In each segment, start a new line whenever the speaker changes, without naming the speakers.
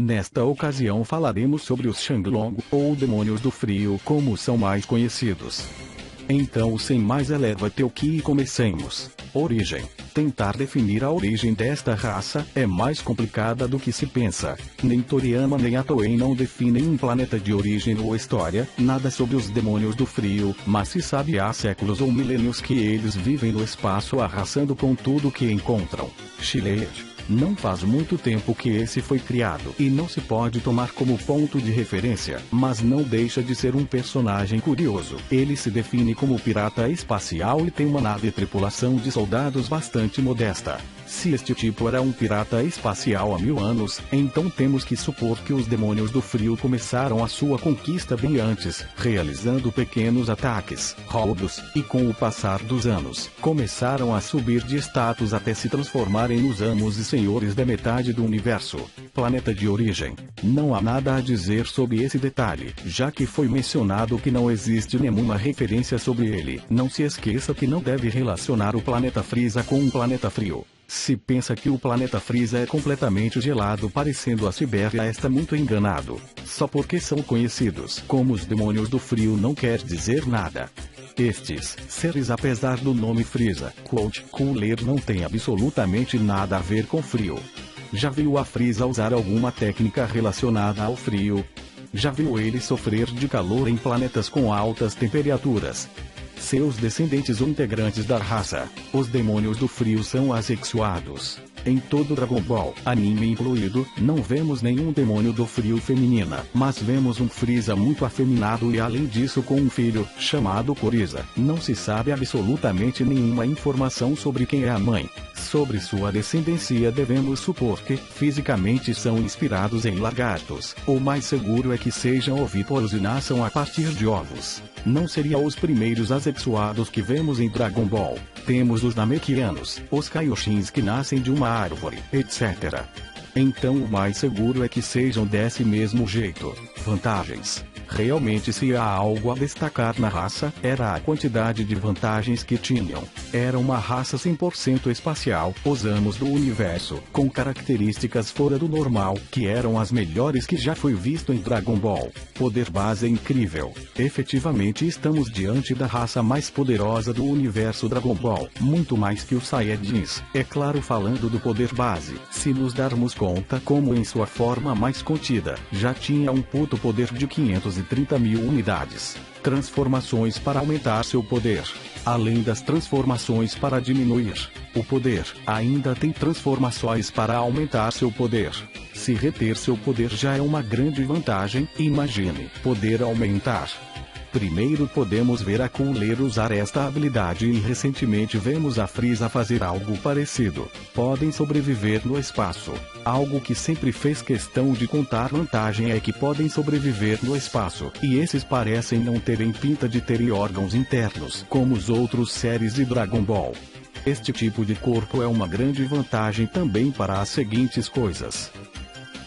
Nesta ocasião falaremos sobre os Shanglong, ou Demônios do Frio, como são mais conhecidos. Então, sem mais eleva teu ki e comecemos. Origem. Tentar definir a origem desta raça é mais complicada do que se pensa. Nem Toriyama nem a Toei não definem um planeta de origem ou história, nada sobre os Demônios do Frio, mas se sabe há séculos ou milênios que eles vivem no espaço arrasando com tudo que encontram. Shield. Não faz muito tempo que esse foi criado e não se pode tomar como ponto de referência, mas não deixa de ser um personagem curioso. Ele se define como pirata espacial e tem uma nave e tripulação de soldados bastante modesta. Se este tipo era um pirata espacial há 1000 anos, então temos que supor que os Demônios do Frio começaram a sua conquista bem antes, realizando pequenos ataques, roubos, e com o passar dos anos, começaram a subir de status até se transformarem nos amos e senhores da metade do universo. Planeta de origem. Não há nada a dizer sobre esse detalhe, já que foi mencionado que não existe nenhuma referência sobre ele. Não se esqueça que não deve relacionar o planeta Frieza com um planeta frio. Se pensa que o planeta Frieza é completamente gelado parecendo a Sibéria, está muito enganado. Só porque são conhecidos como os Demônios do Frio não quer dizer nada. Estes seres, apesar do nome Frieza, Cooler, não tem absolutamente nada a ver com frio. Já viu a Frieza usar alguma técnica relacionada ao frio? Já viu ele sofrer de calor em planetas com altas temperaturas? Seus descendentes ou integrantes da raça, os Demônios do Frio, são assexuados. Em todo Dragon Ball, anime incluído, não vemos nenhum Demônio do Frio feminina, mas vemos um Frieza muito afeminado e além disso com um filho, chamado Kuriza. Não se sabe absolutamente nenhuma informação sobre quem é a mãe. Sobre sua descendência devemos supor que, fisicamente, são inspirados em lagartos. O mais seguro é que sejam ovíparos e nasçam a partir de ovos. Não seriam os primeiros assexuados que vemos em Dragon Ball. Temos os Namekianos, os Kaioshins que nascem de uma árvore, etc. Então o mais seguro é que sejam desse mesmo jeito. Vantagens. Realmente, se há algo a destacar na raça, era a quantidade de vantagens que tinham. Era uma raça 100% espacial, os amos do universo, com características fora do normal, que eram as melhores que já foi visto em Dragon Ball. Poder base incrível. Efetivamente estamos diante da raça mais poderosa do universo Dragon Ball, muito mais que os Saiyajins. É claro, falando do poder base, se nos darmos conta como em sua forma mais contida, já tinha um puto poder de 530.000 unidades. Transformações para aumentar seu poder. Além das transformações para diminuir o poder, ainda tem transformações para aumentar seu poder. Se reter seu poder já é uma grande vantagem, imagine poder aumentar. Primeiro podemos ver a Cooler usar esta habilidade e recentemente vemos a Frieza fazer algo parecido. Podem sobreviver no espaço. Algo que sempre fez questão de contar vantagem é que podem sobreviver no espaço, e esses parecem não terem pinta de terem órgãos internos, como os outros séries de Dragon Ball. Este tipo de corpo é uma grande vantagem também para as seguintes coisas.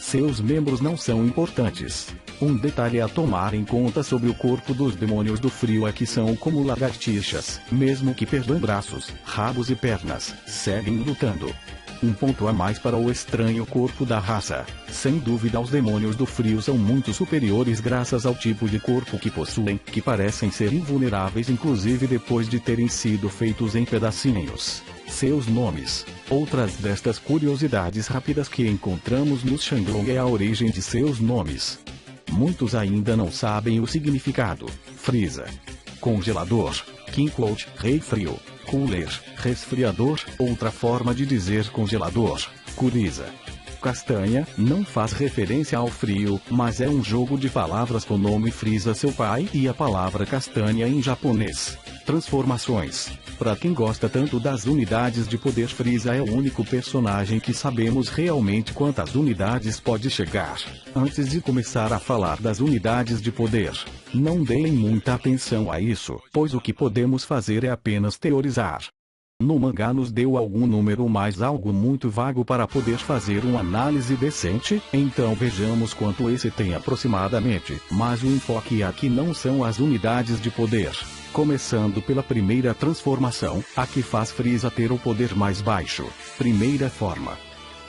Seus membros não são importantes. Um detalhe a tomar em conta sobre o corpo dos Demônios do Frio é que são como lagartixas, mesmo que perdam braços, rabos e pernas, seguem lutando. Um ponto a mais para o estranho corpo da raça. Sem dúvida, os Demônios do Frio são muito superiores graças ao tipo de corpo que possuem, que parecem ser invulneráveis inclusive depois de terem sido feitos em pedacinhos. Seus nomes. Outras destas curiosidades rápidas que encontramos nos Shanglong é a origem de seus nomes. Muitos ainda não sabem o significado. Frieza, congelador. King-Cloud, rei frio. Cooler, resfriador. Outra forma de dizer congelador. Kuriza, castanha, não faz referência ao frio, mas é um jogo de palavras com o nome Frieza, seu pai, e a palavra castanha em japonês. Transformações. Para quem gosta tanto das unidades de poder, Frieza é o único personagem que sabemos realmente quantas unidades pode chegar. Antes de começar a falar das unidades de poder, não deem muita atenção a isso, pois o que podemos fazer é apenas teorizar. No mangá nos deu algum número, mas algo muito vago para poder fazer uma análise decente, então vejamos quanto esse tem aproximadamente, mas o enfoque aqui não são as unidades de poder. Começando pela primeira transformação, a que faz Frieza ter o poder mais baixo. Primeira forma.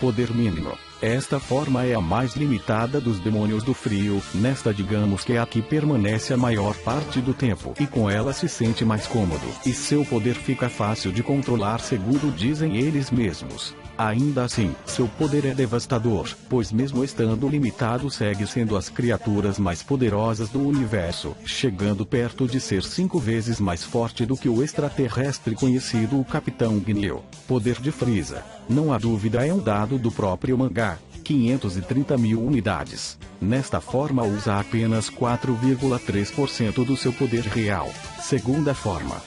Poder mínimo. Esta forma é a mais limitada dos demônios do frio, nesta digamos que é a que permanece a maior parte do tempo e com ela se sente mais cômodo, e seu poder fica fácil de controlar segundo dizem eles mesmos. Ainda assim, seu poder é devastador, pois mesmo estando limitado segue sendo as criaturas mais poderosas do universo, chegando perto de ser 5 vezes mais forte do que o extraterrestre conhecido o Capitão Gneu. Poder de Frieza. Não há dúvida, é um dado do próprio mangá. 530 mil unidades. Nesta forma usa apenas 4,3% do seu poder real. Segunda forma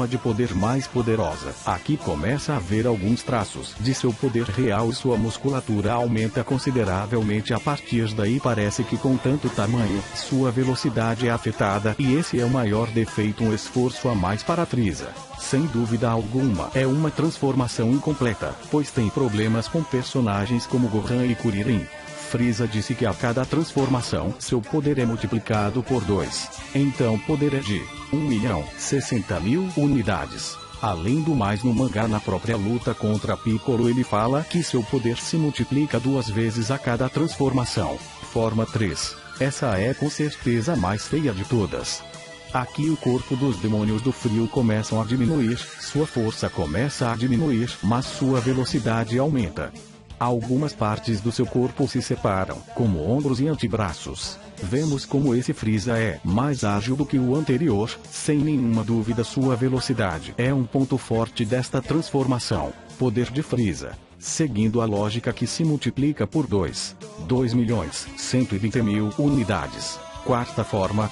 de poder mais poderosa. Aqui começa a ver alguns traços de seu poder real e sua musculatura aumenta consideravelmente. A partir daí parece que com tanto tamanho, sua velocidade é afetada e esse é o maior defeito, um esforço a mais para Frieza. Sem dúvida alguma, é uma transformação incompleta, pois tem problemas com personagens como Gohan e Kuririn. Frieza disse que a cada transformação, seu poder é multiplicado por 2. Então poder é de 1.060.000 unidades. Além do mais, no mangá, na própria luta contra Piccolo, ele fala que seu poder se multiplica 2 vezes a cada transformação. Forma 3. Essa é com certeza a mais feia de todas. Aqui o corpo dos demônios do frio começam a diminuir, sua força começa a diminuir, mas sua velocidade aumenta. Algumas partes do seu corpo se separam, como ombros e antebraços. Vemos como esse Frieza é mais ágil do que o anterior, sem nenhuma dúvida sua velocidade é um ponto forte desta transformação. Poder de Frieza. Seguindo a lógica que se multiplica por 2.120.000 unidades. Quarta forma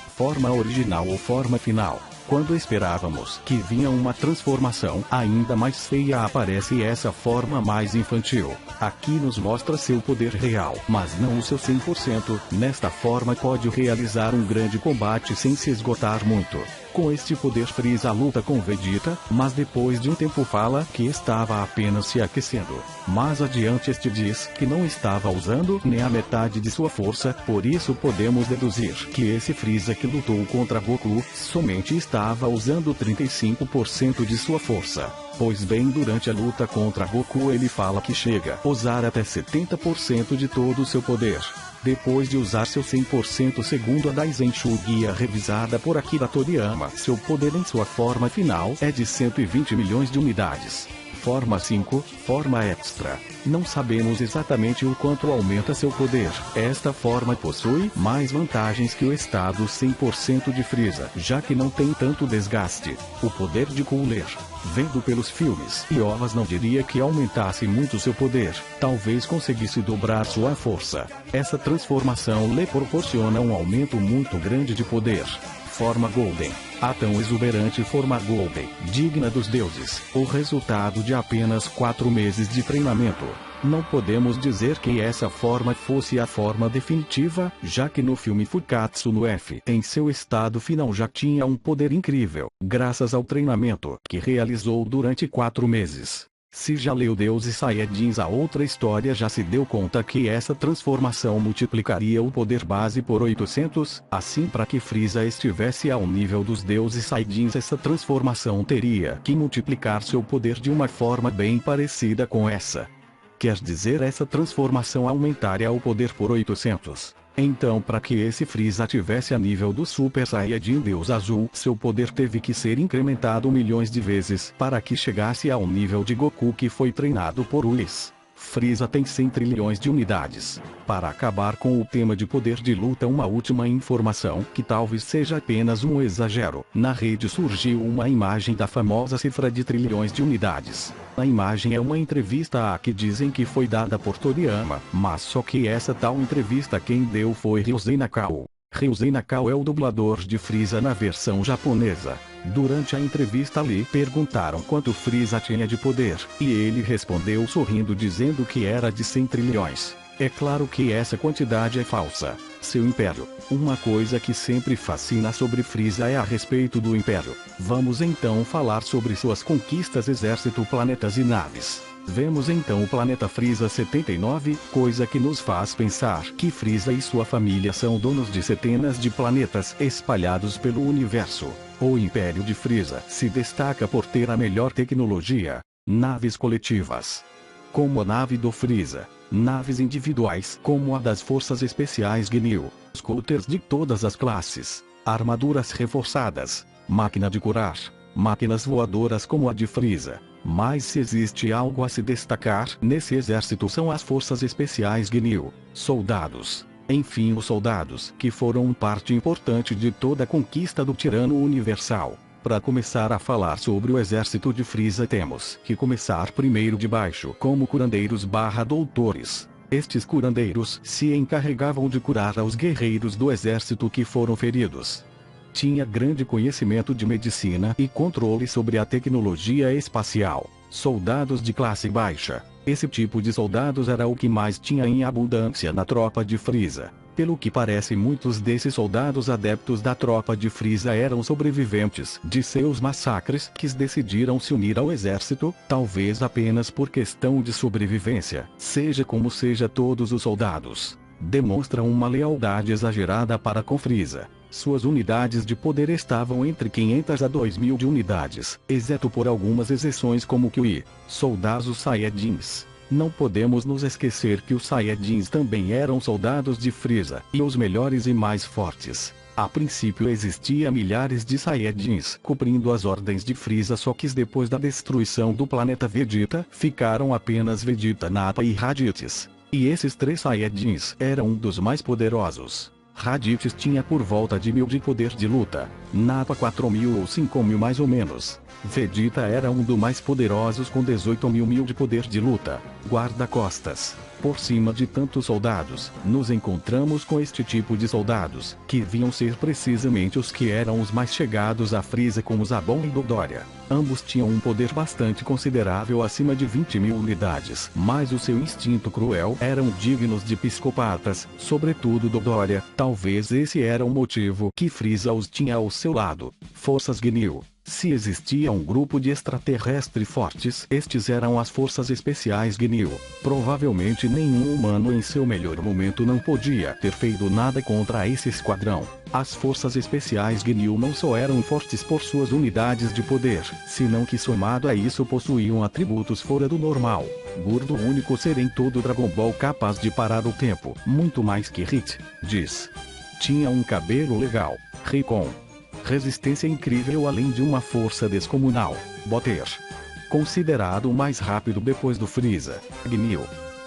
original ou forma final. Quando esperávamos que vinha uma transformação ainda mais feia, aparece essa forma mais infantil. Aqui nos mostra seu poder real, mas não o seu 100%. Nesta forma pode realizar um grande combate sem se esgotar muito. Com este poder Frieza luta com Vegeta, mas depois de um tempo fala que estava apenas se aquecendo. Mais adiante este diz que não estava usando nem a metade de sua força, por isso podemos deduzir que esse Frieza que lutou contra Goku somente estava usando 35% de sua força. Pois bem, durante a luta contra Goku ele fala que chega a usar até 70% de todo o seu poder. Depois de usar seu 100% segundo a Daisenshu guia revisada por Akira Toriyama, seu poder em sua forma final é de 120 milhões de unidades. Forma 5, forma extra. Não sabemos exatamente o quanto aumenta seu poder. Esta forma possui mais vantagens que o estado 100% de Frieza, já que não tem tanto desgaste. O poder de Cooler. Vendo pelos filmes e ovas, não diria que aumentasse muito seu poder. Talvez conseguisse dobrar sua força. Essa transformação lhe proporciona um aumento muito grande de poder. Forma Golden. A tão exuberante forma Golden, digna dos deuses, o resultado de apenas 4 meses de treinamento. Não podemos dizer que essa forma fosse a forma definitiva, já que no filme Fukatsu no F, em seu estado final já tinha um poder incrível, graças ao treinamento que realizou durante 4 meses. Se já leu Deus e Saiyajins, a outra história já se deu conta que essa transformação multiplicaria o poder base por 800, assim para que Frieza estivesse ao nível dos deuses Saiyajins essa transformação teria que multiplicar seu poder de uma forma bem parecida com essa. Quer dizer, essa transformação aumentaria o poder por 800. Então, para que esse Frieza tivesse a nível do Super Saiyajin Deus Azul, seu poder teve que ser incrementado milhões de vezes para que chegasse ao nível de Goku, que foi treinado por Whis. Frieza tem 100 trilhões de unidades. Para acabar com o tema de poder de luta, uma última informação, que talvez seja apenas um exagero. Na rede surgiu uma imagem da famosa cifra de trilhões de unidades. A imagem é uma entrevista que dizem que foi dada por Toriyama, mas só que essa tal entrevista quem deu foi Ryusei Nakao. Ryusei Nakao é o dublador de Frieza na versão japonesa. Durante a entrevista lhe perguntaram quanto Frieza tinha de poder, e ele respondeu sorrindo dizendo que era de 100 trilhões. É claro que essa quantidade é falsa. Seu império. Uma coisa que sempre fascina sobre Frieza é a respeito do império. Vamos então falar sobre suas conquistas, exército, planetas e naves. Vemos então o planeta Frieza 79, coisa que nos faz pensar que Frieza e sua família são donos de centenas de planetas espalhados pelo universo. O Império de Frieza se destaca por ter a melhor tecnologia. Naves coletivas. Como a nave do Frieza. naves individuais como a das Forças Especiais GNU, scooters de todas as classes, armaduras reforçadas, máquina de curar, máquinas voadoras como a de Frieza. Mas se existe algo a se destacar nesse exército são as Forças Especiais GNU, soldados. Enfim, os soldados que foram parte importante de toda a conquista do Tirano Universal. Para começar a falar sobre o exército de Frieza temos que começar primeiro de baixo como curandeiros/doutores. Estes curandeiros se encarregavam de curar aos guerreiros do exército que foram feridos. Tinha grande conhecimento de medicina e controle sobre a tecnologia espacial. Soldados de classe baixa. Esse tipo de soldados era o que mais tinha em abundância na tropa de Frieza. Pelo que parece, muitos desses soldados adeptos da tropa de Frieza eram sobreviventes de seus massacres que decidiram se unir ao exército, talvez apenas por questão de sobrevivência. Seja como seja, todos os soldados demonstram uma lealdade exagerada para com Frieza. Suas unidades de poder estavam entre 500 a 2.000 de unidades, exceto por algumas exceções como Kyuubi, soldados Saiyajins. Não podemos nos esquecer que os Saiyajins também eram soldados de Frieza, e os melhores e mais fortes. A princípio existia milhares de Saiyajins cumprindo as ordens de Frieza, só que depois da destruição do planeta Vegeta, ficaram apenas Vegeta, Nappa e Raditz. E esses 3 Saiyajins eram um dos mais poderosos. Raditz tinha por volta de 1.000 de poder de luta, Nappa 4.000 ou 5.000 mais ou menos. Vegeta era um dos mais poderosos com 18.000 de poder de luta. Guarda-costas. Por cima de tantos soldados, nos encontramos com este tipo de soldados, que deviam ser precisamente os que eram os mais chegados a Frieza, como Zabon e Dodoria. Ambos tinham um poder bastante considerável, acima de 20.000 unidades, mas o seu instinto cruel eram dignos de psicopatas, sobretudo Dodoria. Talvez esse era o motivo que Frieza os tinha ao seu lado. Forças GNU. Se existia um grupo de extraterrestres fortes, estes eram as Forças Especiais GNU. Provavelmente nenhum humano em seu melhor momento não podia ter feito nada contra esse esquadrão. As Forças Especiais GNU não só eram fortes por suas unidades de poder, senão que somado a isso possuíam atributos fora do normal. Gordo, o único ser em todo Dragon Ball capaz de parar o tempo, muito mais que Hit, diz. Tinha um cabelo legal, Rikon. Resistência incrível além de uma força descomunal. Botter. Considerado o mais rápido depois do Frieza. GNU.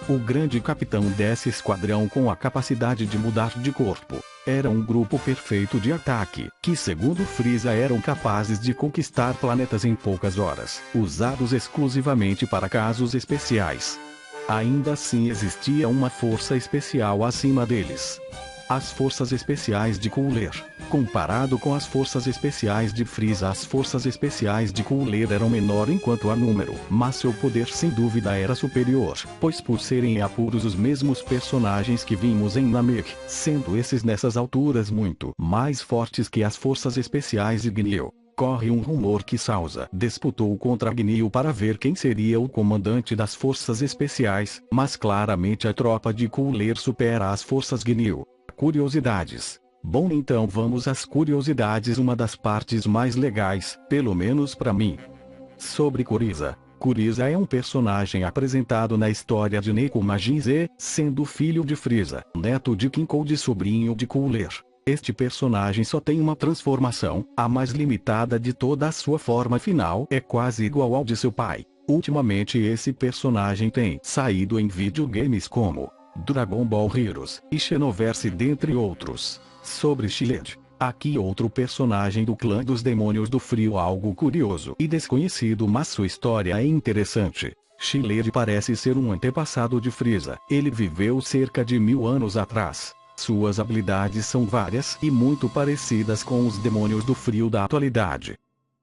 O grande capitão desse esquadrão com a capacidade de mudar de corpo. Era um grupo perfeito de ataque, que segundo Frieza eram capazes de conquistar planetas em poucas horas, usados exclusivamente para casos especiais. Ainda assim existia uma força especial acima deles. As Forças Especiais de Cooler. Comparado com as Forças Especiais de Frieza, as Forças Especiais de Cooler eram menor enquanto a número, mas seu poder sem dúvida era superior, pois por serem em apuros os mesmos personagens que vimos em Namek, sendo esses nessas alturas muito mais fortes que as Forças Especiais de GNU. Corre um rumor que Sauza disputou contra GNU para ver quem seria o comandante das Forças Especiais, mas claramente a tropa de Cooler supera as Forças GNU. Curiosidades. Bom, então vamos às curiosidades, uma das partes mais legais, pelo menos para mim. Sobre Kuriza. Kuriza é um personagem apresentado na história de Neiko Majin Z, sendo filho de Frieza, neto de King Cold e sobrinho de Cooler. Este personagem só tem uma transformação, a mais limitada de toda a sua forma final é quase igual ao de seu pai. Ultimamente esse personagem tem saído em videogames como Dragon Ball Heroes e Xenoverse, dentre outros. Sobre Shilled. Aqui outro personagem do clã dos demônios do frio, algo curioso e desconhecido, mas sua história é interessante. Shilled parece ser um antepassado de Frieza. Ele viveu cerca de 1000 anos atrás. Suas habilidades são várias e muito parecidas com os demônios do frio da atualidade.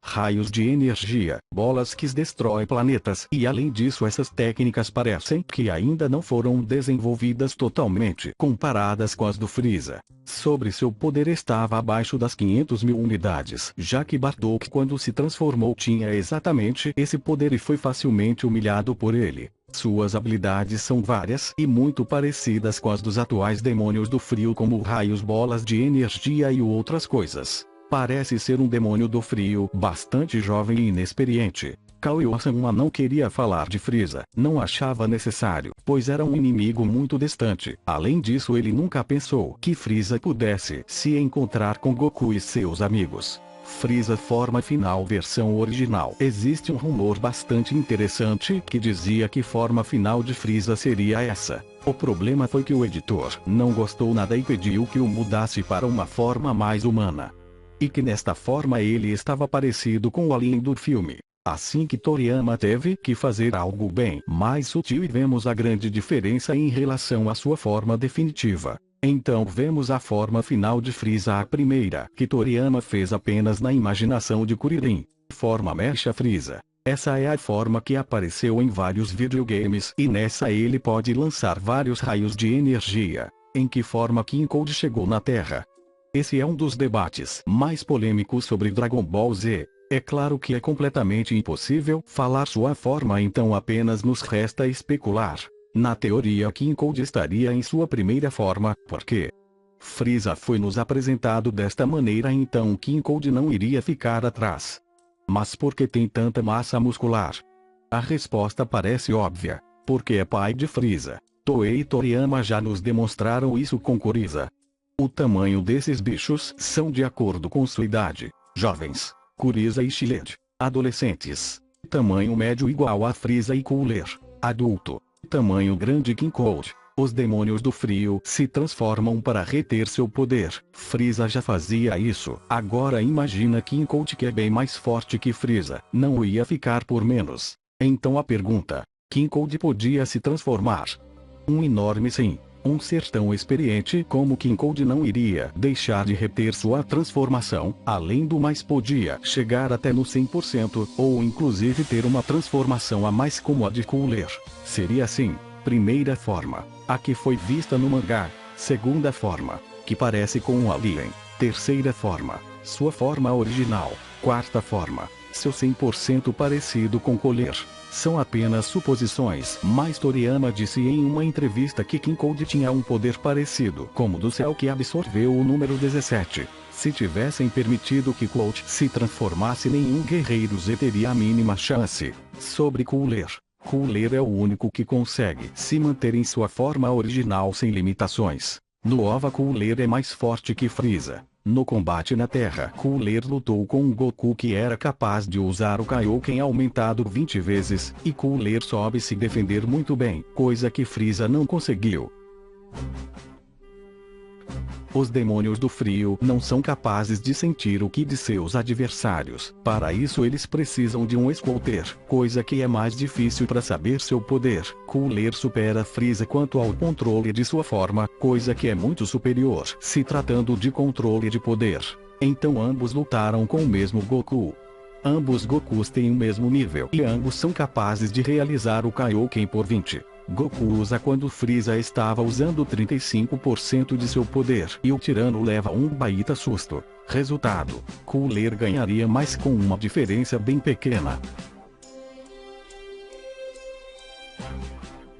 Raios de energia, bolas que destroem planetas, e além disso essas técnicas parecem que ainda não foram desenvolvidas totalmente comparadas com as do Frieza. Sobre seu poder estava abaixo das 500.000 unidades, já que Bardock quando se transformou tinha exatamente esse poder e foi facilmente humilhado por ele. Suas habilidades são várias e muito parecidas com as dos atuais demônios do frio, como raios, bolas de energia e outras coisas. Parece ser um demônio do frio bastante jovem e inexperiente. Kaguya-sama não queria falar de Frieza, não achava necessário, pois era um inimigo muito distante. Além disso, ele nunca pensou que Frieza pudesse se encontrar com Goku e seus amigos. Frieza forma final versão original. Existe um rumor bastante interessante que dizia que forma final de Frieza seria essa. O problema foi que o editor não gostou nada e pediu que o mudasse para uma forma mais humana. E que nesta forma ele estava parecido com o alien do filme. Assim que Toriyama teve que fazer algo bem mais sutil e vemos a grande diferença em relação à sua forma definitiva. Então vemos a forma final de Frieza, a primeira que Toriyama fez apenas na imaginação de Kuririn. Forma Mecha Frieza. Essa é a forma que apareceu em vários videogames e nessa ele pode lançar vários raios de energia. Em que forma King Cold chegou na Terra? Esse é um dos debates mais polêmicos sobre Dragon Ball Z. É claro que é completamente impossível falar sua forma, então apenas nos resta especular. Na teoria, King Cold estaria em sua primeira forma, porque Frieza foi nos apresentado desta maneira, então King Cold não iria ficar atrás. Mas por que tem tanta massa muscular? A resposta parece óbvia, porque é pai de Frieza. Toei e Toriyama já nos demonstraram isso com Kuriza. O tamanho desses bichos são de acordo com sua idade. Jovens, Kuriza e Shilled. Adolescentes, tamanho médio igual a Frieza e Cooler. Adulto, tamanho grande King Cold. Os demônios do frio se transformam para reter seu poder. Frieza já fazia isso. Agora imagina King Cold, que é bem mais forte que Frieza. Não ia ficar por menos. Então a pergunta: King Cold podia se transformar? Um enorme sim. Um ser tão experiente como King Cold não iria deixar de reter sua transformação. Além do mais, podia chegar até no 100% ou inclusive ter uma transformação a mais como a de Cooler. Seria assim: primeira forma, a que foi vista no mangá. Segunda forma, que parece com um alien. Terceira forma, sua forma original. Quarta forma, seu 100% parecido com Cooler. São apenas suposições, mas Toriyama disse em uma entrevista que King Cold tinha um poder parecido como o do céu que absorveu o número 17. Se tivessem permitido que Cold se transformasse, nenhum guerreiro Z teria a mínima chance. Sobre Cooler. Cooler é o único que consegue se manter em sua forma original sem limitações. No OVA, Cooler é mais forte que Frieza. No combate na Terra, Cooler lutou com um Goku que era capaz de usar o Kaioken aumentado 20 vezes, e Cooler soube se defender muito bem, coisa que Frieza não conseguiu. Os demônios do frio não são capazes de sentir o ki de seus adversários. Para isso eles precisam de um scouter, coisa que é mais difícil para saber seu poder. Cooler supera Frieza quanto ao controle de sua forma, coisa que é muito superior se tratando de controle de poder. Então ambos lutaram com o mesmo Goku. Ambos Gokus têm o mesmo nível e ambos são capazes de realizar o Kaioken por 20. Goku usa quando Frieza estava usando 35% de seu poder e o tirano leva um baita susto. Resultado: Cooler ganharia, mas com uma diferença bem pequena.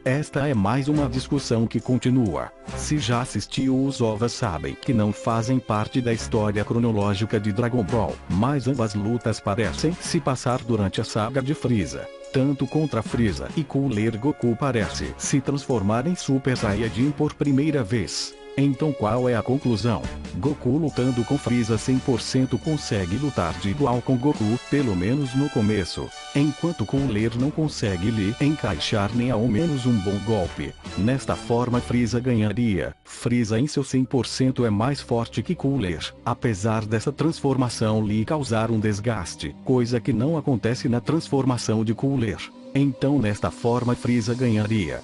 Esta é mais uma discussão que continua. Se já assistiu os OVAs sabem que não fazem parte da história cronológica de Dragon Ball, mas ambas lutas parecem se passar durante a saga de Frieza. Tanto contra Frieza e Cooler, Goku parece se transformar em Super Saiyajin por primeira vez. Então qual é a conclusão? Goku lutando com Frieza 100% consegue lutar de igual com Goku, pelo menos no começo. Enquanto Cooler não consegue lhe encaixar nem ao menos um bom golpe. Nesta forma Frieza ganharia. Frieza em seu 100% é mais forte que Cooler, apesar dessa transformação lhe causar um desgaste, coisa que não acontece na transformação de Cooler. Então nesta forma Frieza ganharia.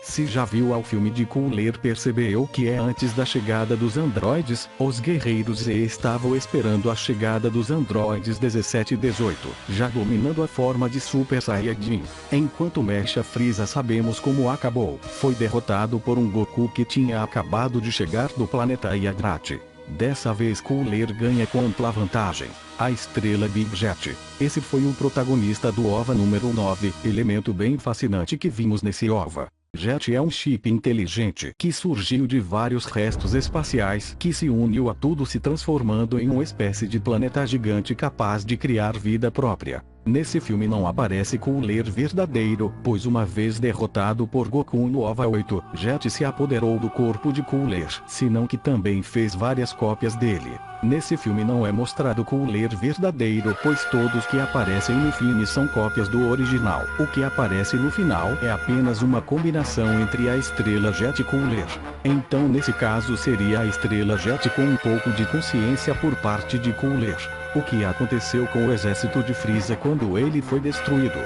Se já viu ao filme de Cooler, percebeu que é antes da chegada dos androides. Os guerreiros Z estavam esperando a chegada dos androides 17 e 18, já dominando a forma de Super Saiyajin. Enquanto Mecha Frieza sabemos como acabou. Foi derrotado por um Goku que tinha acabado de chegar do planeta Yagrat. Dessa vez Cooler ganha com ampla vantagem. A estrela Big Jet. Esse foi o protagonista do OVA número 9, elemento bem fascinante que vimos nesse OVA. Jet é um chip inteligente que surgiu de vários restos espaciais que se uniu a tudo, se transformando em uma espécie de planeta gigante capaz de criar vida própria. Nesse filme não aparece Cooler verdadeiro, pois uma vez derrotado por Goku no OVA 8, Jet se apoderou do corpo de Cooler, senão que também fez várias cópias dele. Nesse filme não é mostrado Cooler verdadeiro, pois todos que aparecem no filme são cópias do original. O que aparece no final é apenas uma combinação entre a estrela Jet e Cooler. Então nesse caso seria a estrela Jet com um pouco de consciência por parte de Cooler. O que aconteceu com o exército de Frieza quando ele foi destruído?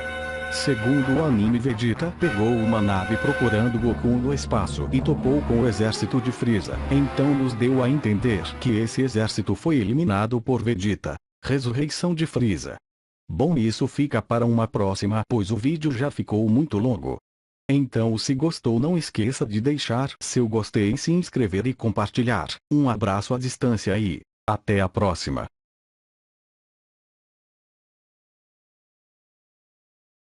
Segundo o anime, Vegeta pegou uma nave procurando Goku no espaço e topou com o exército de Frieza. Então nos deu a entender que esse exército foi eliminado por Vegeta. Ressurreição de Frieza. Bom, isso fica para uma próxima, pois o vídeo já ficou muito longo. Então, se gostou, não esqueça de deixar seu gostei, se inscrever e compartilhar. Um abraço à distância e até a próxima.